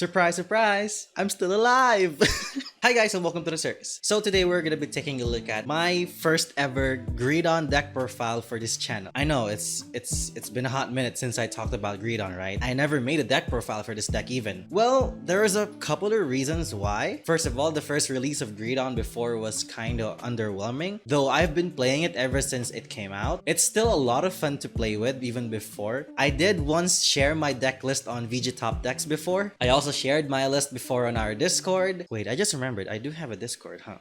Surprise, surprise! I'm still alive! Hi guys and welcome to the circus. So today we're gonna be taking a look at my first ever Greedon deck profile for this channel. I know it's been a hot minute since I talked about Greedon, right? I never made a deck profile for this deck even. Well, there's a couple of reasons why. First of all, the first release of Greedon before was kinda underwhelming. Though I've been playing it ever since it came out. It's still a lot of fun to play with even before. I did once share my deck list on VG Top Decks before. I also shared my list before on our Discord. Wait, I just remembered. I do have a Discord, huh?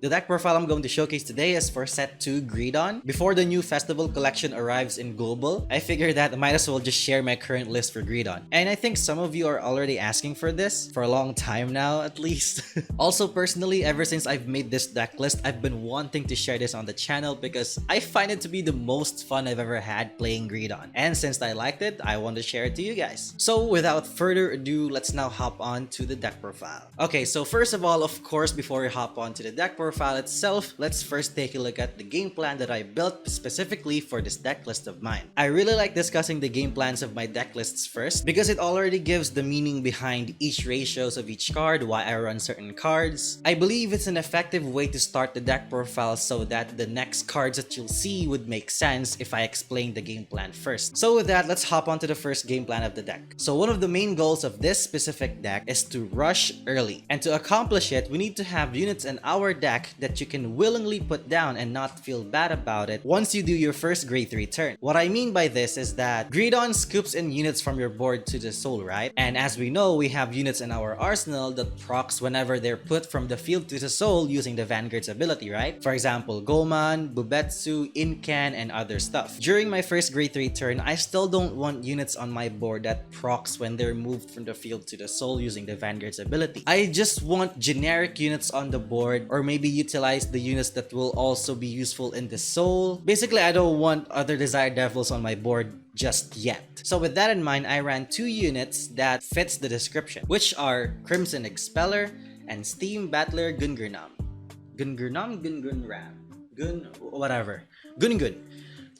The deck profile I'm going to showcase today is for set 2 Greedon. Before the new festival collection arrives in global, I figured that I might as well just share my current list for Greedon. And I think some of you are already asking for this, for a long time now at least. Also personally, ever since I've made this deck list, I've been wanting to share this on the channel because I find it to be the most fun I've ever had playing Greedon. And since I liked it, I want to share it to you guys. So without further ado, let's now hop on to the deck profile. Okay, so first of all, of course, before we hop on to the deck profile itself, let's first take a look at the game plan that I built specifically for this deck list of mine. I really like discussing the game plans of my deck lists first because it already gives the meaning behind each ratios of each card, why I run certain cards. I believe it's an effective way to start the deck profile so that the next cards that you'll see would make sense if I explain the game plan first. So with that, let's hop on to the first game plan of the deck. So one of the main goals of this specific deck is to rush early. And to accomplish it, we need to have units in our deck that you can willingly put down and not feel bad about it once you do your first grade 3 turn. What I mean by this is that Greedon scoops in units from your board to the soul, right? And as we know, we have units in our arsenal that procs whenever they're put from the field to the soul using the Vanguard's ability, right? For example, Goman, Bubetsu, Incan, and other stuff. During my first grade 3 turn, I still don't want units on my board that procs when they're moved from the field to the soul using the Vanguard's ability. I just want generic units on the board, or maybe utilize the units that will also be useful in the soul. Basically, I don't want other Desired Devils on my board just yet. So with that in mind, I ran 2 units that fits the description, which are Crimson Expeller and Steam Battler Gungurnam.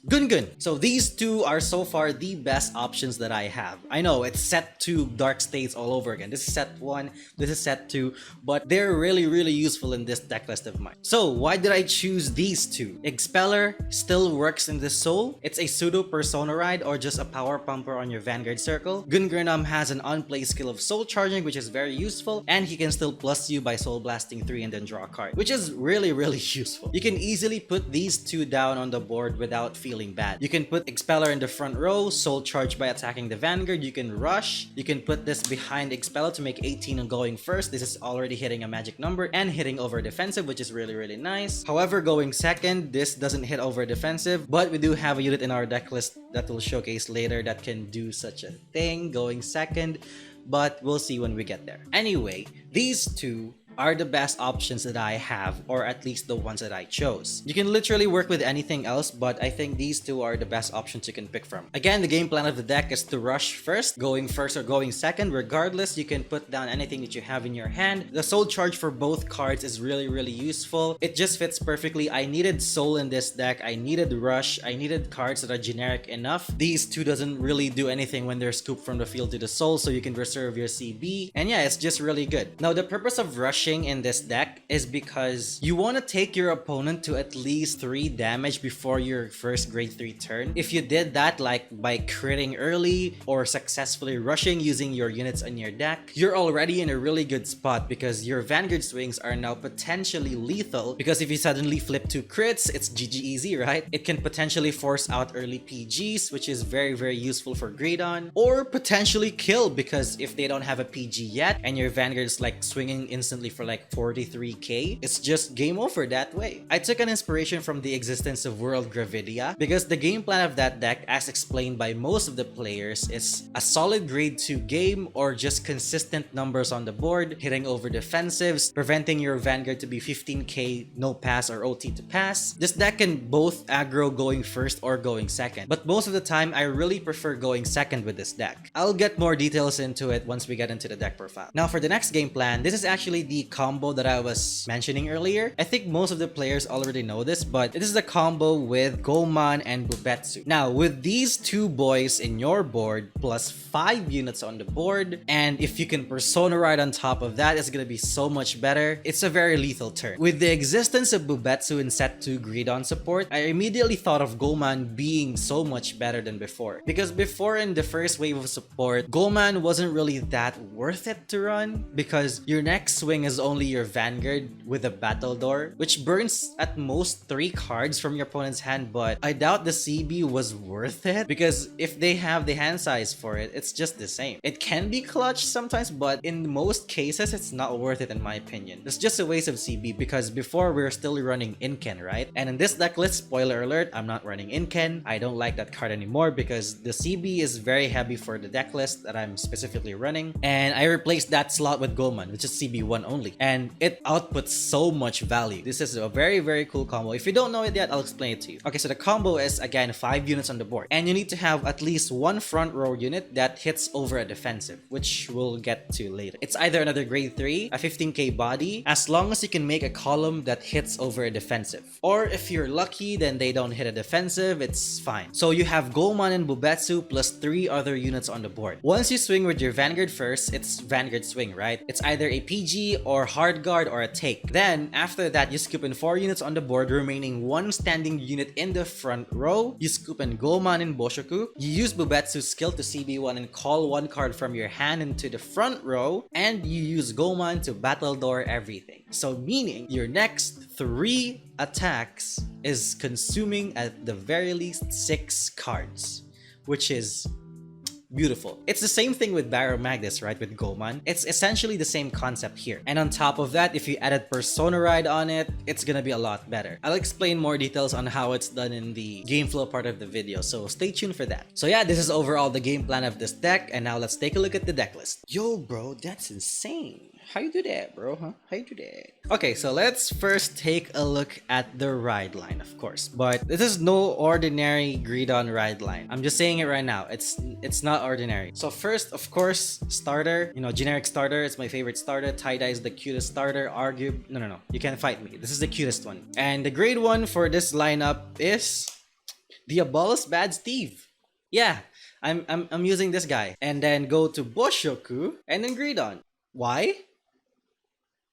Gungun. So these two are so far the best options that I have. I know it's set 2 Dark States all over again. This is set 1, this is set 2, but they're really useful in this deck list of mine. So why did I choose these two? Expeller still works in the soul. It's a pseudo persona ride or just a power pumper on your Vanguard circle. Gungurnam has an unplay skill of soul charging, which is very useful, and he can still plus you by soul blasting 3 and then draw a card, which is really useful. You can easily put these two down on the board without feeling bad. You can put Expeller in the front row, soul charge by attacking the Vanguard. You can rush. You can put this behind Expeller to make 18 and going first. This is already hitting a magic number and hitting over defensive, which is really nice. However, going second, this doesn't hit over defensive, but we do have a unit in our deck list that we'll showcase later that can do such a thing, going second, but we'll see when we get there. Anyway, these two are the best options that I have, or at least the ones that I chose. You can literally work with anything else, but I think these two are the best options you can pick from. Again, the game plan of the deck is to rush first, going first or going second. Regardless, you can put down anything that you have in your hand. The soul charge for both cards is really useful. It just fits perfectly. I needed soul in this deck. I needed rush. I needed cards that are generic enough. These two doesn't really do anything when they're scooped from the field to the soul, so you can reserve your CB. And yeah, it's just really good. Now, the purpose of rushing in this deck is because you want to take your opponent to at least 3 damage before your first grade 3 turn. If you did that, like by critting early or successfully rushing using your units in your deck, you're already in a really good spot because your Vanguard swings are now potentially lethal, because if you suddenly flip 2 crits, it's GG easy, right? It can potentially force out early PGs, which is very useful for Greedon, or potentially kill, because if they don't have a PG yet and your Vanguard is like swinging instantly for like 43k, it's just game over that way. I took an inspiration from the existence of World Gravidia because the game plan of that deck, as explained by most of the players, is a solid grade 2 game or just consistent numbers on the board, hitting over defensives, preventing your Vanguard to be 15k no pass or OT to pass. This deck can both aggro going first or going second, but most of the time I really prefer going second with this deck. I'll get more details into it once we get into the deck profile. Now for the next game plan, this is actually the the combo that I was mentioning earlier. I think most of the players already know this, but it is the combo with Goman and Bubetsu. Now, with these two boys in your board, plus 5 units on the board, and if you can Persona Ride on top of that, it's gonna be so much better. It's a very lethal turn. With the existence of Bubetsu in set 2 Greedon support, I immediately thought of Goman being so much better than before. Because before in the first wave of support, Goman wasn't really that worth it to run because your next swing is only your Vanguard with a Battle Door, which burns at most 3 cards from your opponent's hand, but I doubt the CB was worth it because if they have the hand size for it, it's just the same. It can be clutch sometimes, but in most cases, it's not worth it in my opinion. It's just a waste of CB because before we were still running Inken, right? And in this deck list, spoiler alert, I'm not running Inken. I don't like that card anymore because the CB is very heavy for the deck list that I'm specifically running. And I replaced that slot with Goman, which is CB1 only. And it outputs so much value. This is a very, very cool combo. If you don't know it yet, I'll explain it to you. Okay, so the combo is, again, 5 units on the board. And you need to have at least one front row unit that hits over a defensive, which we'll get to later. It's either another grade 3, a 15k body, as long as you can make a column that hits over a defensive. Or if you're lucky, then they don't hit a defensive, it's fine. So you have Goman and Bubetsu plus 3 other units on the board. Once you swing with your Vanguard first, it's Vanguard swing, right? It's either a PG or hard guard or a take. Then, after that, you scoop in 4 units on the board, remaining 1 standing unit in the front row. You scoop in Goman and Boshoku. You use Bubetsu's skill to CB1 and call 1 card from your hand into the front row, and you use Goman to Battle Door everything. So meaning, your next 3 attacks is consuming at the very least 6 cards, which is beautiful. It's the same thing with Barrow Magnus, right? With Goman. It's essentially the same concept here. And on top of that, if you added Persona Ride on it, it's gonna be a lot better. I'll explain more details on how it's done in the game flow part of the video, so stay tuned for that. So yeah, this is overall the game plan of this deck, and now let's take a look at the deck list. Yo, bro, that's insane. How you do that, bro? Huh? How you do that? Okay, so let's first take a look at the ride line, of course. But this is no ordinary Greedon ride line. I'm just saying it right now. It's not ordinary. So first, of course, starter. You know, generic starter. It's my favorite starter. Tie-Dye is the cutest starter. No. You can't fight me. This is the cutest one. And the grade 1 for this lineup is the Abolish Bad Steve. Yeah, I'm using this guy. And then go to Boshoku and then Greedon. Why?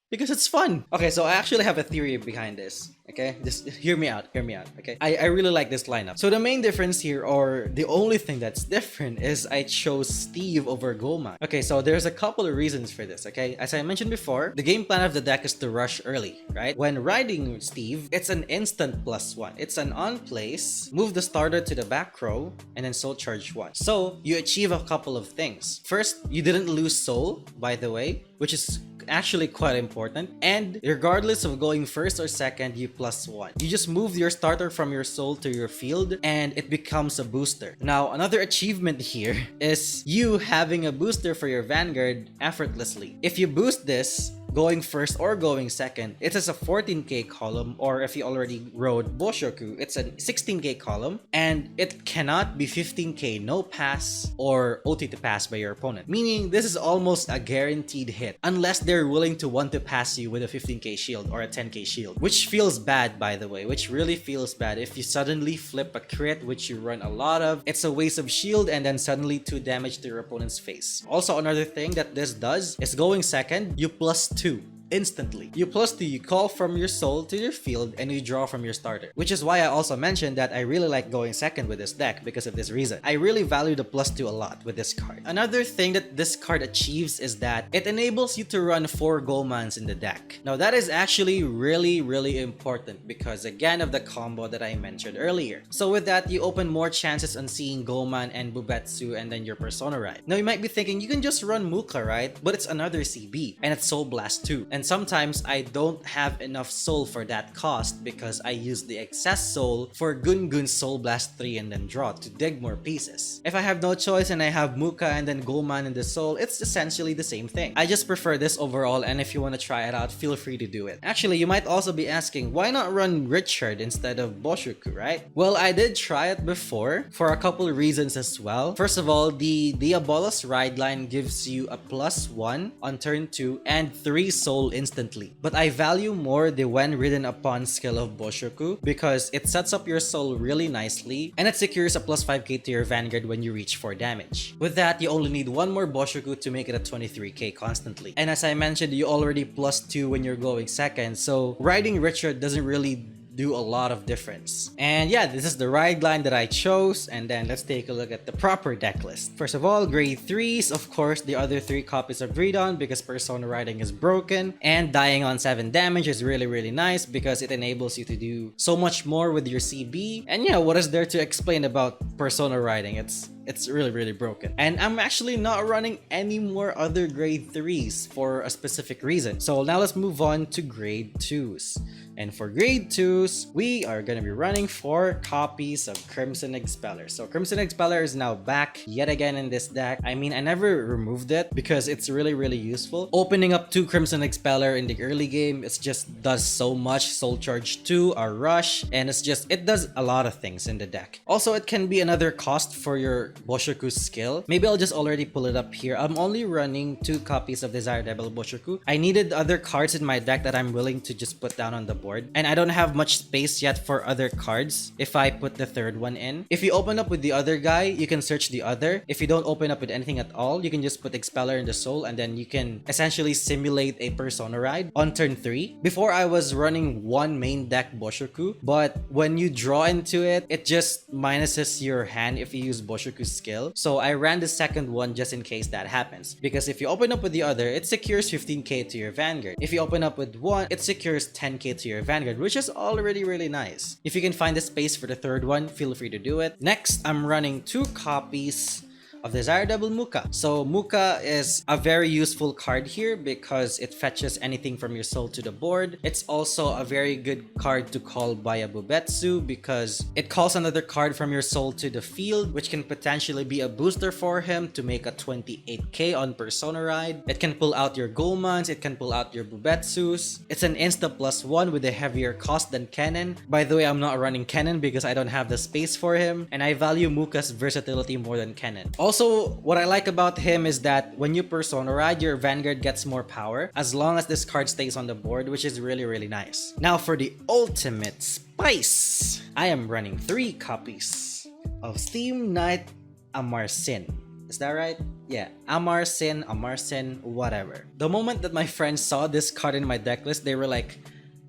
Because it's fun. Okay, so I actually have a theory behind this. Okay, just hear me out. Okay, I really like this lineup. So the main difference here, or the only thing that's different, is I chose Steve over Goman. Okay, so there's a couple of reasons for this. Okay, as I mentioned before, the game plan of the deck is to rush early, right? When riding Steve, it's an instant +1. It's an on place, move the starter to the back row, and then soul charge 1. So you achieve a couple of things. First, you didn't lose soul, by the way, which is actually quite important. And regardless of going first or second, you +1. You just move your starter from your soul to your field and it becomes a booster. Now, another achievement here is you having a booster for your Vanguard effortlessly. If you boost this, going first or going second, it is a 14k column, or if you already rode Boshoku, it's a 16k column, and it cannot be 15k no pass or OT to pass by your opponent. Meaning, this is almost a guaranteed hit, unless they're willing to want to pass you with a 15k shield or a 10k shield, which feels bad, by the way, which really feels bad. If you suddenly flip a crit, which you run a lot of, it's a waste of shield and then suddenly 2 damage to your opponent's face. Also, another thing that this does is going second, you +2 instantly. You +2, you call from your soul to your field and you draw from your starter. Which is why I also mentioned that I really like going second with this deck because of this reason. I really value the +2 a lot with this card. Another thing that this card achieves is that it enables you to run 4 Gomans in the deck. Now that is actually really important because again of the combo that I mentioned earlier. So with that, you open more chances on seeing Goman and Bubetsu and then your Persona Ride. Now you might be thinking you can just run Muka, right? But it's another CB and it's Soul Blast 2. And sometimes I don't have enough soul for that cost because I use the excess soul for Gungun's Soul Blast 3 and then draw to dig more pieces. If I have no choice and I have Muka and then Goman in the soul, it's essentially the same thing. I just prefer this overall, and if you want to try it out, feel free to do it. Actually, you might also be asking, why not run Richard instead of Boshoku, right? Well, I did try it before for a couple of reasons as well. First of all, the Diabolus ride line gives you a +1 on turn 2 and 3 soul soul instantly. But I value more the when ridden upon skill of Boshoku because it sets up your soul really nicely and it secures a plus 5k to your Vanguard when you reach 4 damage. With that, you only need one more Boshoku to make it a 23k constantly. And as I mentioned, you already plus 2 when you're going second, so riding Richard doesn't really do a lot of difference. And yeah, this is the ride line that I chose, and then let's take a look at the proper deck list. First of all, grade 3s, of course, the other 3 copies of Greedon because Persona riding is broken, and dying on 7 damage is really nice because it enables you to do so much more with your CB. And yeah, what is there to explain about Persona riding? It's really broken. And I'm actually not running any more other grade 3s for a specific reason. So now let's move on to grade 2s. And for grade 2s, we are gonna be running 4 copies of Crimson Expeller. So Crimson Expeller is now back yet again in this deck. I mean, I never removed it because it's really useful. Opening up 2 Crimson Expeller in the early game, it just does so much. Soul Charge 2, a rush, and it does a lot of things in the deck. Also, it can be another cost for your Boshoku skill. Maybe I'll just already pull it up here. I'm only running 2 copies of Desire Devil Boshoku. I needed other cards in my deck that I'm willing to just put down on the board. And I don't have much space yet for other cards if I put the third one in. If you open up with the other guy, you can search the other. If you don't open up with anything at all, you can just put Expeller in the soul and then you can essentially simulate a Persona ride on turn 3. Before I was running 1 main deck Boshoku, but when you draw into it, it just minuses your hand if you use Boshoku's skill. So I ran the second one just in case that happens. Because if you open up with the other, it secures 15k to your Vanguard. If you open up with one, it secures 10k to your Vanguard, which is already really nice. If you can find the space for the third one, feel free to do it. Next, I'm running 2 copies of Desire Devil Muka. So Muka is a very useful card here because it fetches anything from your soul to the board. It's also a very good card to call by a Bubetsu because it calls another card from your soul to the field, which can potentially be a booster for him to make a 28k on Persona ride. It can pull out your Gomans, it can pull out your Bubetsus. It's an insta +1 with a heavier cost than Kennen. By the way, I'm not running Kennen because I don't have the space for him, and I value Muka's versatility more than Kennen. Also, what I like about him is that when you Persona ride, your Vanguard gets more power as long as this card stays on the board, which is really nice. Now for the ultimate spice, I am running 3 copies of Steam Knight Amarsin. Is that right? Yeah, Amarsin, whatever. The moment that my friends saw this card in my deck list, they were like,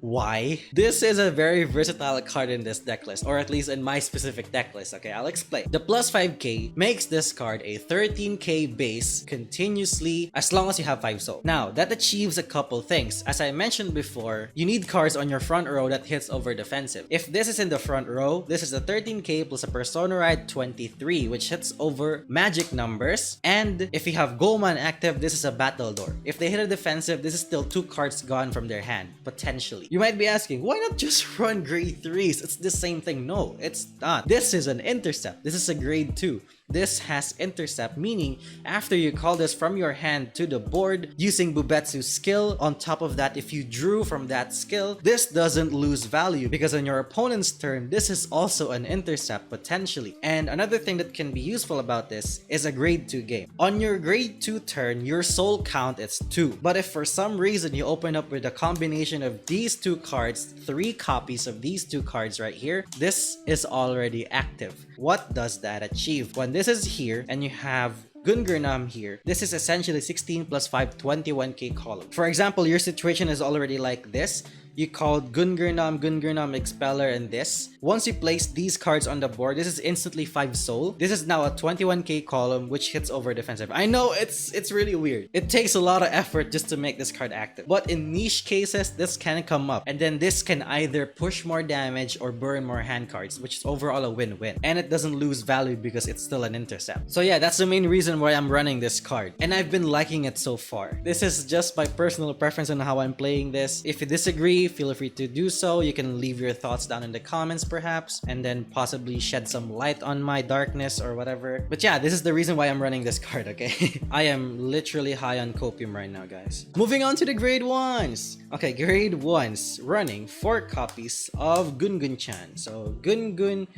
why? This is a very versatile card in this deck list, or at least in my specific deck list. Okay, I'll explain. The plus 5k makes this card a 13k base continuously as long as you have 5 soul. Now, that achieves a couple things. As I mentioned before, you need cards on your front row that hits over defensive. If this is in the front row, this is a 13k plus a Persona ride 23, which hits over magic numbers. And if you have Goman active, this is a battle door. If they hit a defensive, this is still 2 cards gone from their hand, potentially. You might be asking, why not just run grade 3s? It's the same thing. No, it's not. This is an intercept. This is a grade 2. This has intercept, meaning after you call this from your hand to the board using Bubetsu's skill, on top of that, if you drew from that skill, this doesn't lose value because on your opponent's turn, this is also an intercept potentially. And another thing that can be useful about this is a grade 2 game. On your grade 2 turn, your soul count is 2. But if for some reason you open up with a combination of these 2 cards, 3 copies of these 2 cards right here, this is already active. What does that achieve? When this is here and you have Gungurnam here, this is essentially 16 plus 5, 21k column. For example, your situation is already like this. You called Gungurnam, Expeller, and this. Once you place these cards on the board, this is instantly 5 soul. This is now a 21k column, which hits over defensive. I know it's really weird. It takes a lot of effort just to make this card active. But in niche cases, this can come up. And then this can either push more damage or burn more hand cards, which is overall a win-win. And it doesn't lose value because it's still an intercept. So yeah, that's the main reason why I'm running this card. And I've been liking it so far. This is just my personal preference on how I'm playing this. If you disagree, feel free to do so. You can leave your thoughts down in the comments perhaps, and then possibly shed some light on my darkness or whatever. But yeah, this is the reason why I'm running this card, okay? I am literally high on copium right now, guys. Moving on to the grade 1s. Okay, grade 1s, running 4 copies of Gungun-chan. So Gungun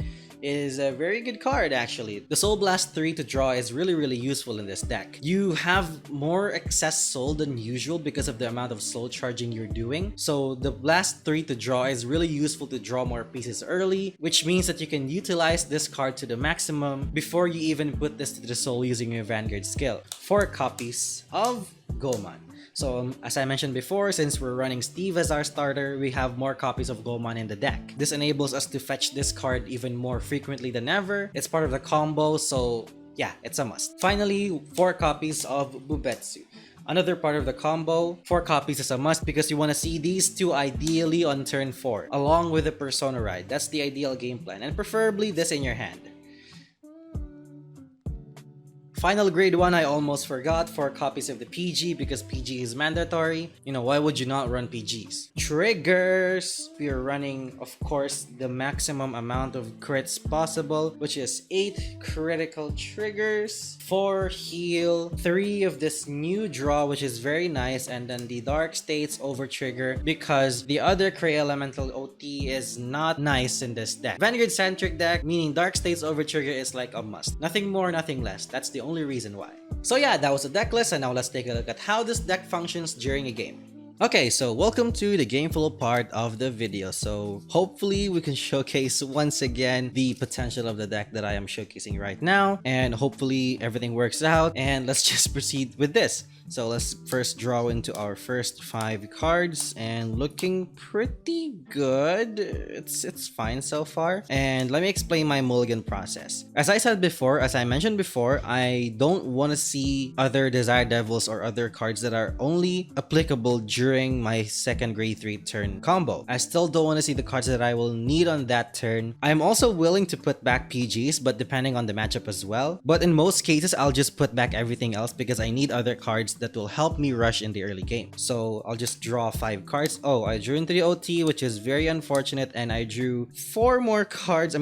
is a very good card actually. The Soul Blast 3 to draw is really useful in this deck. You have more excess soul than usual because of the amount of soul charging you're doing. So the Blast 3 to draw is really useful to draw more pieces early, which means that you can utilize this card to the maximum before you even put this to the soul using your Vanguard skill. 4 copies of Goman. So as I mentioned before, since we're running Steve as our starter, we have more copies of Goman in the deck. This enables us to fetch this card even more frequently than ever. It's part of the combo, so yeah, it's a must. Finally, 4 copies of Bubetsu. Another part of the combo, 4 copies is a must because you want to see these two ideally on turn 4, along with the Persona Ride. That's the ideal game plan, and preferably this in your hand. Final grade 1, I almost forgot, 4 copies of the PG because PG is mandatory. You know, why would you not run PGs? Triggers! We are running, of course, the maximum amount of crits possible, which is 8 critical triggers, 4 heal, 3 of this new draw, which is very nice, and then the Dark States over trigger because the other Cray Elemental OT is not nice in this deck. Vanguard centric deck, meaning Dark States over trigger is like a must. Nothing more, nothing less. That's the only reason why. So yeah, that was the deck list, and now let's take a look at how this deck functions during a game. Okay, so welcome to the game flow part of the video. So hopefully we can showcase once again the potential of the deck that I am showcasing right now, and hopefully everything works out, and let's just proceed with this. So let's first draw into our first 5 cards, and looking pretty good. It's fine so far. And let me explain my mulligan process. As I said before, as I mentioned before, I don't want to see other Desire Devils or other cards that are only applicable during my second grade 3 turn combo. I still don't want to see the cards that I will need on that turn. I'm also willing to put back PGs, but depending on the matchup as well. But in most cases, I'll just put back everything else because I need other cards that will help me rush in the early game. So I'll just draw 5 cards. Oh, I drew into the OT, which is very unfortunate, and I drew 3 more cards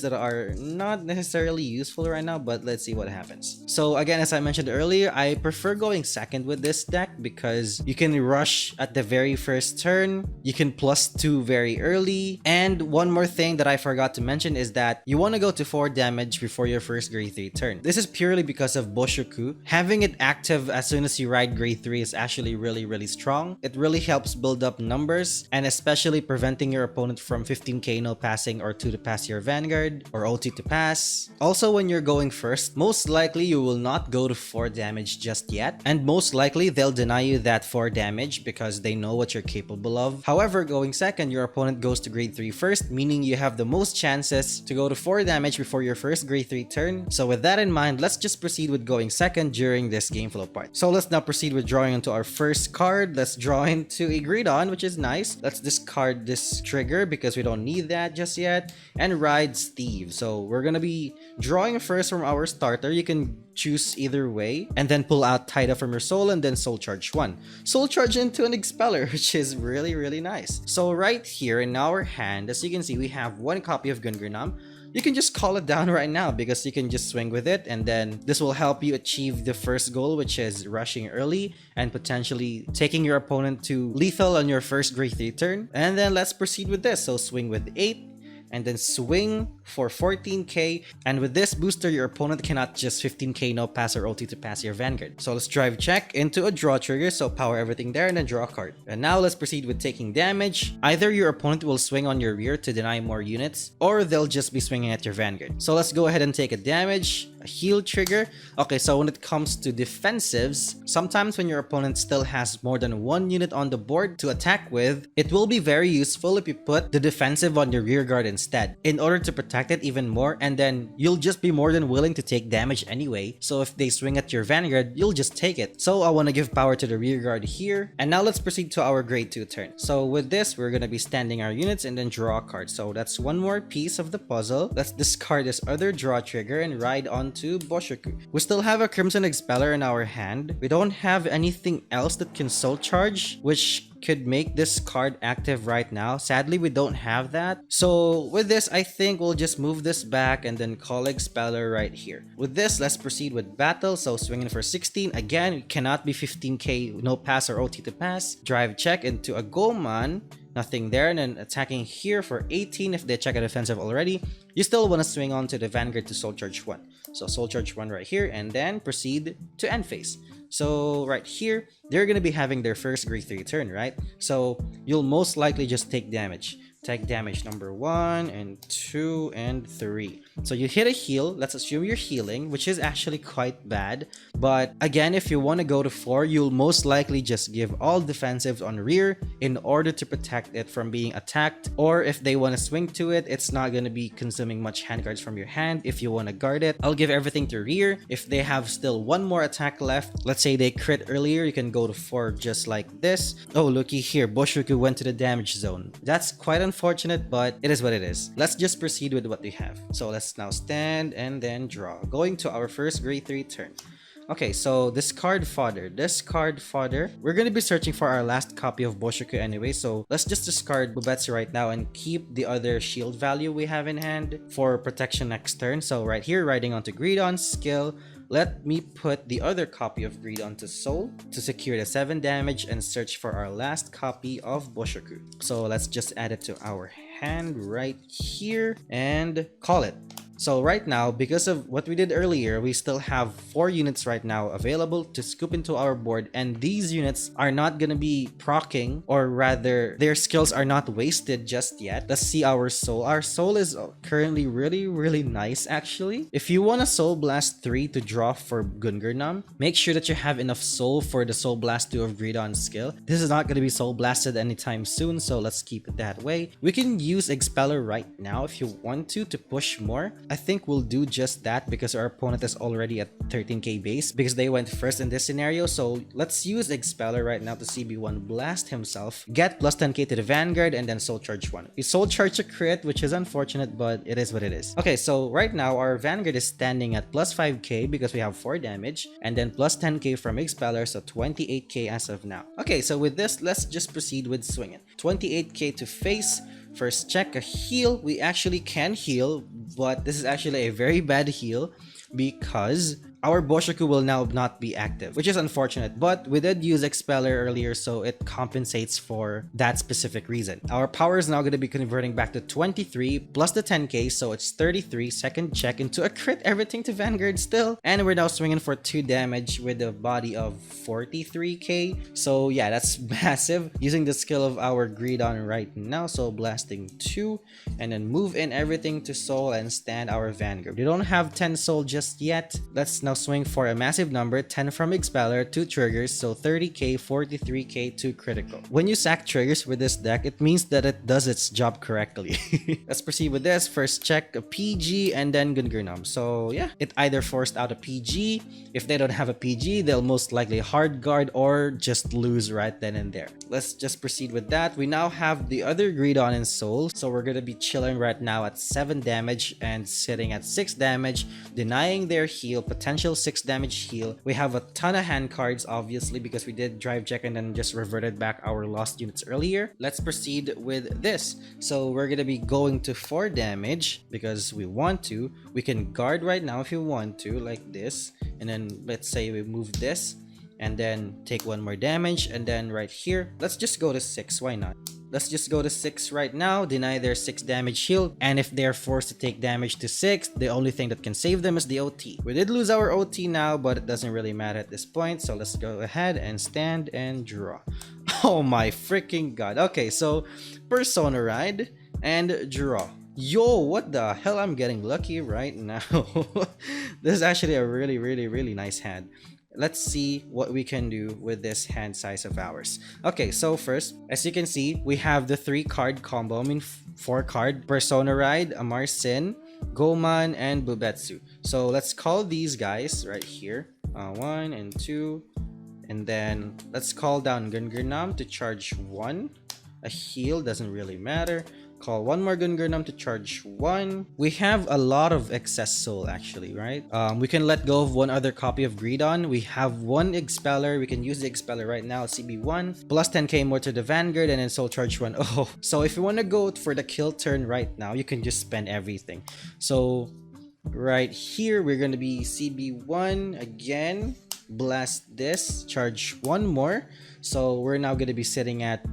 that are not necessarily useful right now, but let's see what happens. So again, as I mentioned earlier, I prefer going second with this deck because you can rush at the very first turn, you can +2 very early, and one more thing that I forgot to mention is that you want to go to 4 damage before your first grade 3 turn. This is purely because of Boshoku. Having it active as soon as you ride grade 3 is actually really strong. It really helps build up numbers, and especially preventing your opponent from 15k no passing or 2 to pass your Vanguard or OT to pass. Also, when you're going first, most likely you will not go to 4 damage just yet, and most likely they'll deny you that 4 damage because they know what you're capable of. However, going second, your opponent goes to grade 3 first, meaning you have the most chances to go to 4 damage before your first grade 3 turn. So with that in mind, let's just proceed with going second during this game flow part. So let's now proceed with drawing into our first card. Let's draw into a Greedon, which is nice. Let's discard this trigger because we don't need that just yet, and ride Steve. So we're gonna be drawing first from our starter. You can choose either way, and then pull out Tida from your soul, and then soul charge 1. Soul charge into an Expeller, which is really nice. So right here in our hand, as you can see, we have 1 copy of Gungurnam. You can just call it down right now because you can just swing with it, and then this will help you achieve the first goal, which is rushing early and potentially taking your opponent to lethal on your first grade 3 turn. And then let's proceed with this. So swing with 8, and then swing for 14k, and with this booster your opponent cannot just 15k no pass or OT to pass your Vanguard. So let's drive check into a draw trigger, so power everything there and then draw a card. And now let's proceed with taking damage. Either your opponent will swing on your rear to deny more units, or they'll just be swinging at your Vanguard. So let's go ahead and take a damage, a heal trigger. Okay, so when it comes to defensives, sometimes when your opponent still has more than 1 unit on the board to attack with, it will be very useful if you put the defensive on your rear guard instead, in order to protect it even more, and then you'll just be more than willing to take damage anyway. So if they swing at your Vanguard, you'll just take it. So I want to give power to the rear guard here. And now let's proceed to our grade 2 turn. So with this, we're going to be standing our units and then draw a card. So that's one more piece of the puzzle. Let's discard this other draw trigger and ride onto Boshoku. We still have a Crimson Expeller in our hand. We don't have anything else that can soul charge, which could make this card active right now. Sadly, we don't have that. So with this, I think we'll just move this back and then call Expeller right here. With this, let's proceed with battle. So swinging for 16. Again, it cannot be 15k no pass or OT to pass. Drive check into a Goman, nothing there. And then attacking here for 18 if they check a defensive already. You still want to swing on to the Vanguard to Soul Charge 1. So Soul Charge 1 right here, and then proceed to end phase. So right here, they're going to be having their first grade 3 turn, right? So you'll most likely just take damage. Take damage number 1 and 2 and 3. So you hit a heal. Let's assume you're healing, which is actually quite bad. But again, if you want to go to 4, you'll most likely just give all defensives on rear in order to protect it from being attacked. Or if they want to swing to it, it's not going to be consuming much hand cards from your hand. If you want to guard it, I'll give everything to rear. If they have still one more attack left, let's say they crit earlier, you can go to 4 just like this. Oh, looky here, Boshoku went to the damage zone. That's quite unfortunate, but it is what it is. Let's just proceed with what we have. So let's now stand and then draw. Going to our first grade 3 turn. Okay, so discard fodder. We're going to be searching for our last copy of Boshoku anyway, so let's just discard Bubetsu right now and keep the other shield value we have in hand for protection next turn. So right here, riding onto Greedon, skill. Let me put the other copy of Greedon to Soul to secure the 7 damage and search for our last copy of Boshoku. So let's just add it to our hand right here and call it. So right now, because of what we did earlier, we still have 4 units right now available to scoop into our board, and these units are not gonna be proccing, or rather their skills are not wasted just yet. Let's see our soul. Our soul is currently really nice actually. If you want a Soul Blast 3 to draw for Gungurnam, make sure that you have enough soul for the Soul Blast 2 of Greedon's skill. This is not gonna be soul blasted anytime soon, so let's keep it that way. We can use Expeller right now if you want to push more. I think we'll do just that because our opponent is already at 13k base because they went first in this scenario. So let's use Expeller right now to CB1 blast himself, get plus 10k to the Vanguard, and then Soul Charge 1. We Soul Charge a crit, which is unfortunate, but it is what it is. Okay, so right now our Vanguard is standing at plus 5k because we have 4 damage, and then plus 10k from Expeller, so 28k as of now. Okay, so with this, let's just proceed with swinging. 28k to face. First check a heal. We actually can heal, but this is actually a very bad heal because our Boshoku will now not be active, which is unfortunate, but we did use Expeller earlier, so it compensates for that specific reason. Our power is now going to be converting back to 23 plus the 10k, so it's 33. Second check into a crit, everything to Vanguard still, and we're now swinging for 2 damage with a body of 43k. So yeah, that's massive. Using the skill of our Greedon right now, so blasting 2 and then move in everything to soul and stand our Vanguard. We don't have 10 soul just yet. Let's now swing for a massive number, 10 from Expeller, 2 triggers, so 30k, 43k, 2 critical. When you sack triggers with this deck, it means that it does its job correctly. Let's proceed with this. First check a PG and then Gungurnam. So yeah, it either forced out a PG. If they don't have a PG, they'll most likely hard guard or just lose right then and there. Let's just proceed with that. We now have the other Greedon in Soul, so we're gonna be chilling right now at 7 damage and sitting at 6 damage, denying their heal, potential 6 damage heal. We have a ton of hand cards obviously because we did drive check and then just reverted back our lost units earlier. Let's proceed with this. So we're gonna be going to 4 damage because we want to. We can guard right now if you want to, like this, and then let's say we move this and then take 1 more damage, and then right here let's just go to 6. Why not? Let's just go to 6 right now, deny their 6 damage shield, and if they're forced to take damage to 6, the only thing that can save them is the OT. We did lose our OT now, but it doesn't really matter at this point, so let's go ahead and stand and draw. Oh my freaking god. Okay, so Persona Ride and draw. Yo, what the hell? I'm getting lucky right now. This is actually a really nice hand. Let's see what we can do with this hand size of ours. Okay, so first, as you can see, we have the 3 card combo. I mean 4 card. Persona Ride, Amar Sin, Goman, and Bubetsu. So let's call these guys right here. 1 and 2. And then let's call down Gungurnam to charge 1. A heal, doesn't really matter. Call 1 more Gungurnam to charge 1. We have a lot of excess soul actually, right? We can let go of 1 other copy of Greedon. We have 1 Expeller. We can use the Expeller right now, CB1. Plus 10k more to the Vanguard and then Soul Charge 1. Oh, so if you want to go for the kill turn right now, you can just spend everything. So right here, we're going to be CB1 again. Blast this, charge 1 more. So we're now going to be sitting at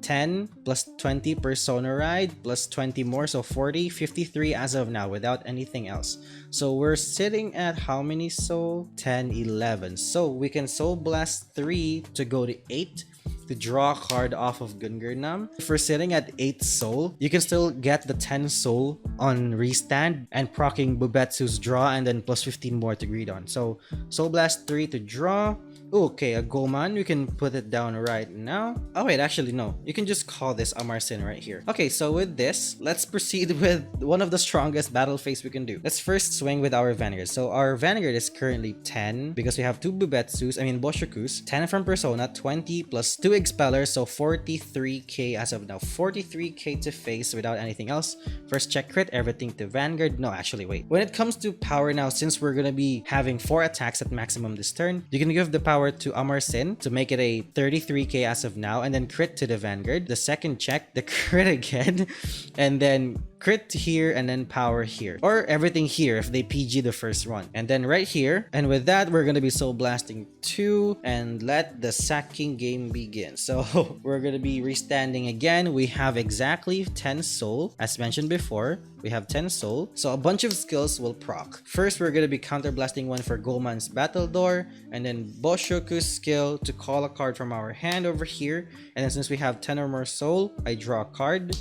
10 plus 20 persona ride plus 20 more, so 40, 53 as of now without anything else. So we're sitting at how many soul? 10, 11. So we can soul blast 3 to go to 8 to draw a card off of Gungernam. If we're sitting at 8 soul, you can still get the 10 soul on restand and proccing Bubetsu's draw and then plus 15 more to Greedon. So soul blast 3 to draw. Okay, a Goman, we can put it down right now. Oh wait, actually no, you can just call this Amarsin right here. Okay, so with this, let's proceed with one of the strongest battle phase we can do. Let's first swing with our Vanguard. So our Vanguard is currently 10 because we have 2 Bubetsus, Boshokus, 10 from Persona, 20 plus 2 Expellers, so 43k as of now. 43k to face without anything else. First check crit, everything to Vanguard. No, actually wait. When it comes to power now, since we're gonna be having 4 attacks at maximum this turn, you can give the power to Amarsin to make it a 33k as of now, and then crit to the Vanguard. The second check, the crit again, and then crit here and then power here, or everything here if they PG the first run, and then right here. And with that, we're gonna be soul blasting 2 and let the sacking game begin. So we're gonna be restanding again. We have exactly 10 soul as mentioned before. We have 10 soul, so a bunch of skills will proc. First, we're gonna be counter blasting 1 for Goman's battle door, and then Boshoku's skill to call a card from our hand over here. And then since we have 10 or more soul, I draw a card.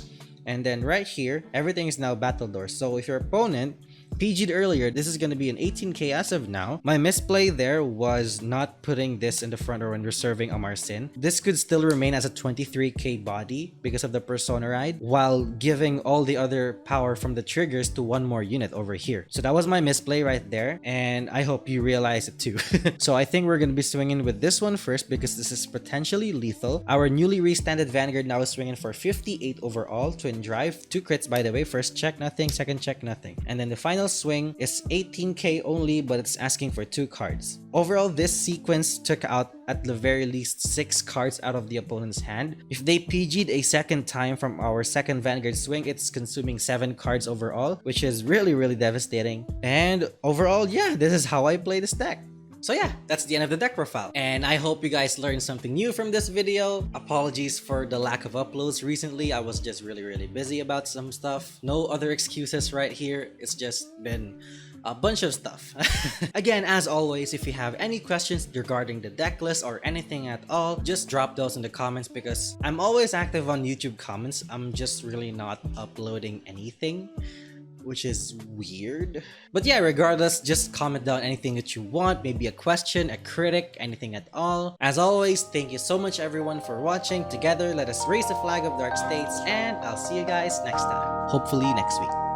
And then right here, everything is now battle door. So if your opponent PG'd earlier, this is going to be an 18k as of now. My misplay there was not putting this in the front row and reserving Amarsin. This could still remain as a 23k body because of the persona ride, while giving all the other power from the triggers to 1 more unit over here. So that was my misplay right there, and I hope you realize it too. So I think we're going to be swinging with this one first because this is potentially lethal. Our newly restanded Vanguard now is swinging for 58 overall, twin drive, 2 crits by the way. First check, nothing. Second check, nothing. And then the final swing is 18k only, but it's asking for 2 cards. Overall, this sequence took out at the very least 6 cards out of the opponent's hand. If they PG'd a second time from our second Vanguard swing, it's consuming 7 cards overall, which is really devastating. And overall, yeah, this is how I play this deck. So yeah, that's the end of the deck profile, and I hope you guys learned something new from this video. Apologies for the lack of uploads recently. I was just really busy about some stuff. No other excuses right here. It's just been a bunch of stuff. Again, as always, if you have any questions regarding the deck list or anything at all, just drop those in the comments because I'm always active on YouTube comments. I'm just really not uploading anything, which is weird. But yeah, regardless, just comment down anything that you want, maybe a question, a critic, anything at all. As always, thank you so much everyone for watching. Together, let us raise the flag of Dark States, and I'll see you guys next time. Hopefully next week.